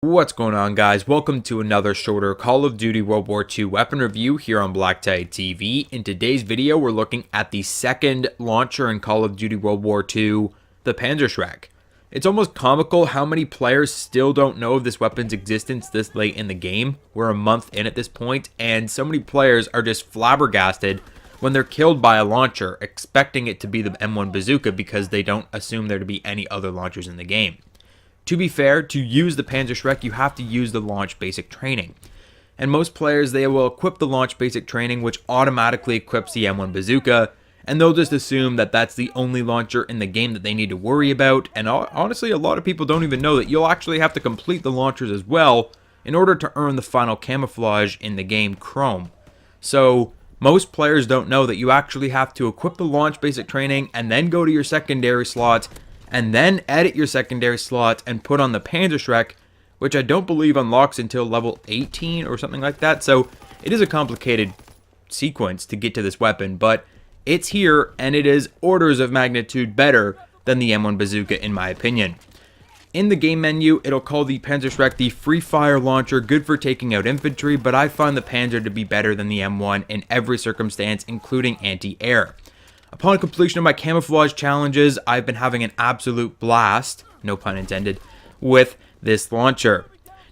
What's going on, guys? Welcome to another shorter Call of Duty World War II weapon review here on BlackTideTV. In today's video, we're looking at the second launcher in Call of Duty World War II, the Panzerschreck. It's almost comical how many players still don't know of this weapon's existence this late in the game. We're a month in at this point, and so many players are just flabbergasted when they're killed by a launcher, expecting it to be the M1 bazooka because they don't assume there to be any other launchers in the game. To be fair, to use the Panzerschreck, you have to use the launch basic training. And most players, they will equip the launch basic training, which automatically equips the M1 bazooka, and they'll just assume that that's the only launcher in the game that they need to worry about. And honestly, a lot of people don't even know that you'll actually have to complete the launchers as well in order to earn the final camouflage in the game, Chrome. So most players don't know that you actually have to equip the launch basic training and then go to your secondary slot and then edit your secondary slot and put on the Panzerschreck, which I don't believe unlocks until level 18 or something like that. So it is a complicated sequence to get to this weapon, but it's here and it is orders of magnitude better than the M1 bazooka in my opinion. In the game menu, it'll call the Panzerschreck the free fire launcher, good for taking out infantry, but I find the Panzer to be better than the M1 in every circumstance, including anti-air. Upon completion of my camouflage challenges, I've been having an absolute blast, no pun intended, with this launcher.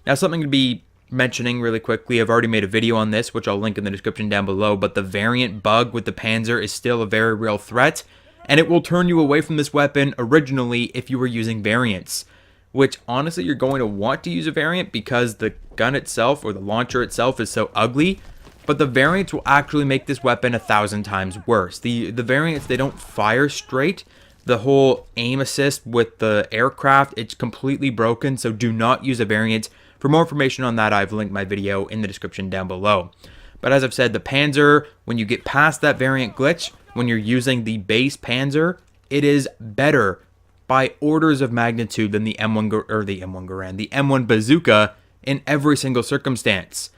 Now, something to be mentioning really quickly, I've already made a video on this, which I'll link in the description down below, but the variant bug with the Panzer is still a very real threat, and it will turn you away from this weapon originally if you were using variants, which honestly, you're going to want to use a variant because the gun itself or the launcher itself is so ugly. But the variants will actually make this weapon 1,000 times worse. The variants, they don't fire straight. The whole aim assist with the aircraft, it's completely broken, so do not use a variant. For more information on that, I've linked my video in the description down below. But as I've said, the Panzer, when you get past that variant glitch, when you're using the base Panzer, it is better by orders of magnitude than the M1 bazooka in every single circumstance.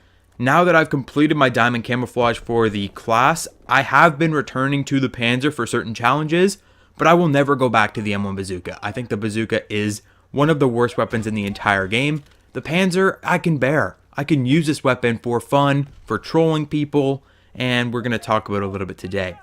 Now that I've completed my diamond camouflage for the class, I have been returning to the Panzer for certain challenges, but I will never go back to the M1 bazooka. I think the bazooka is one of the worst weapons in the entire game. The Panzer, I can bear. I can use this weapon for fun, for trolling people, and we're going to talk about it a little bit today.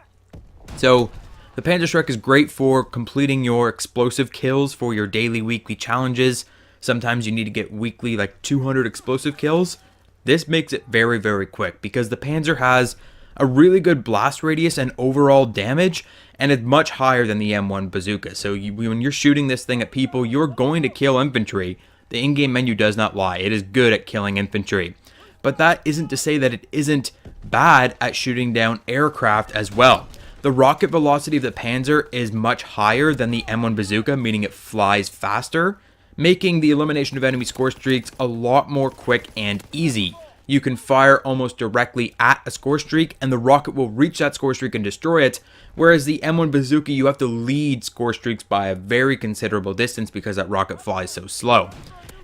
So, the Panzerschreck is great for completing your explosive kills for your daily, weekly challenges. Sometimes you need to get weekly, like 200 explosive kills. This makes it very, very quick because the Panzer has a really good blast radius and overall damage, and it's much higher than the M1 bazooka. So when you're shooting this thing at people, you're going to kill infantry. The in-game menu does not lie. It is good at killing infantry. But that isn't to say that it isn't bad at shooting down aircraft as well. The rocket velocity of the Panzer is much higher than the M1 bazooka, meaning it flies faster, making the elimination of enemy score streaks a lot more quick and easy. You can fire almost directly at a score streak and the rocket will reach that score streak and destroy it, whereas the M1 bazooka, you have to lead score streaks by a very considerable distance because that rocket flies so slow.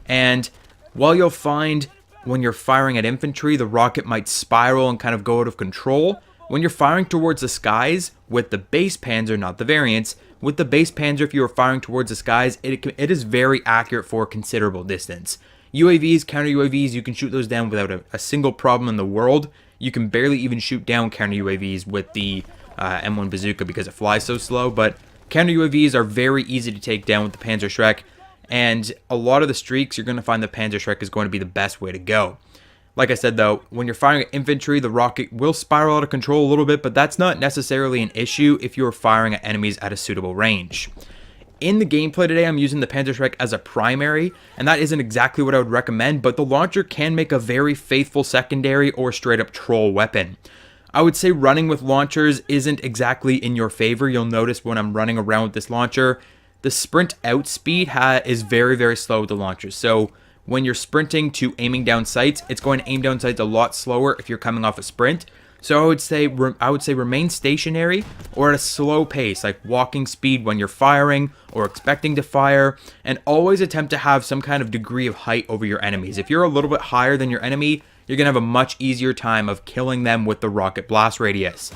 And while you'll find when you're firing at infantry, the rocket might spiral and kind of go out of control, when you're firing towards the skies with the base Panzer, not the variants, with the base Panzer, if you are firing towards the skies, it is very accurate for a considerable distance. UAVs, counter UAVs, you can shoot those down without a single problem in the world. You can barely even shoot down counter UAVs with the M1 bazooka because it flies so slow, but counter UAVs are very easy to take down with the Panzerschreck, and a lot of the streaks, you're going to find the Panzerschreck is going to be the best way to go. Like I said though, when you're firing at infantry, the rocket will spiral out of control a little bit, but that's not necessarily an issue if you're firing at enemies at a suitable range. In the gameplay today, I'm using the Panzerschreck as a primary, and that isn't exactly what I would recommend, but the launcher can make a very faithful secondary or straight up troll weapon. I would say running with launchers isn't exactly in your favor. You'll notice when I'm running around with this launcher, the sprint out speed is very, very slow with the launchers. So when you're sprinting to aiming down sights, it's going to aim down sights a lot slower if you're coming off a sprint. So I would say remain stationary or at a slow pace, like walking speed when you're firing or expecting to fire, and always attempt to have some kind of degree of height over your enemies. If you're a little bit higher than your enemy, you're going to have a much easier time of killing them with the rocket blast radius.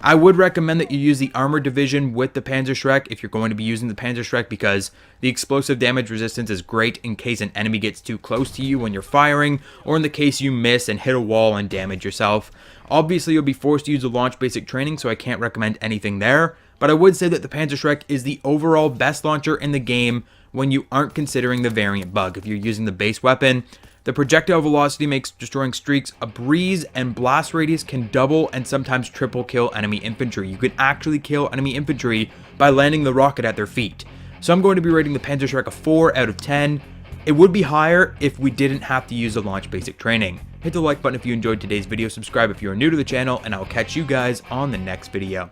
I would recommend that you use the armored division with the Panzerschreck if you're going to be using the Panzerschreck, because the explosive damage resistance is great in case an enemy gets too close to you when you're firing, or in the case you miss and hit a wall and damage yourself. Obviously, you'll be forced to use the launch basic training, so I can't recommend anything there, but I would say that the Panzerschreck is the overall best launcher in the game when you aren't considering the variant bug. If you're using the base weapon, the projectile velocity makes destroying streaks a breeze, and blast radius can double and sometimes triple kill enemy infantry. You can actually kill enemy infantry by landing the rocket at their feet. So I'm going to be rating the Panzerschreck a 4 out of 10. It would be higher if we didn't have to use the launch basic training. Hit the like button if you enjoyed today's video, subscribe if you are new to the channel, and I'll catch you guys on the next video.